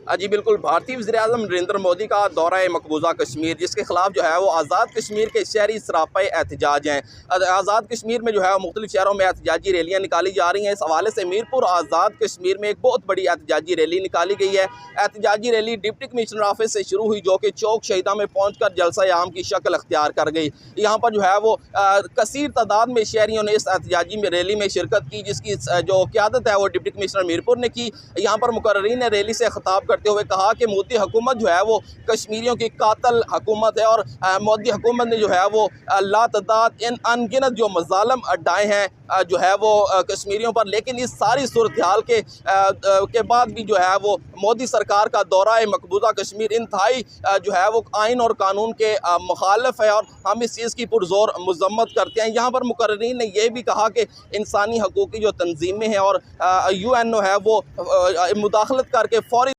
جی بالکل، بھارتی وزیراعظم نریندر مودی کا دورہ مقبوضہ کشمیر، جس کے خلاف جو ہے وہ آزاد کشمیر کے شہری سراپے احتجاج ہیں۔ آزاد کشمیر میں جو ہے مختلف شہروں میں احتجاجی ریلیاں نکالی جا رہی ہیں۔ اس حوالے سے میرپور آزاد کشمیر میں ایک بہت بڑی احتجاجی ریلی نکالی گئی ہے۔ احتجاجی ریلی ڈپٹی کمشنر آفس سے شروع ہوئی، جو کہ چوک شہیدہ میں پہنچ کر جلسہ عام کی شکل اختیار کر گئی۔ یہاں پر جو ہے وہ کثیر تعداد میں شہریوں نے اس احتجاجی ریلی میں شرکت کی، جس کی جو قیادت ہے وہ ڈپٹی کمشنر میرپور نے کی۔ یہاں پر مقررین نے ریلی سے خطاب کرتے ہوئے کہا کہ مودی حکومت جو ہے وہ کشمیریوں کی قاتل حکومت ہے، اور مودی حکومت نے جو ہے وہ لاتعداد ان گنت جو مظالم ڈائے ہیں جو ہے وہ کشمیریوں پر، لیکن اس ساری صورتحال کے بعد بھی جو ہے وہ مودی سرکار کا دورہ مقبوضہ کشمیر انتہائی جو ہے وہ آئین اور قانون کے مخالف ہے، اور ہم اس چیز کی پرزور مذمت کرتے ہیں۔ یہاں پر مقررین نے یہ بھی کہا کہ انسانی حقوق کی جو تنظیمیں ہیں اور UN ہے وہ مداخلت کر کے فوری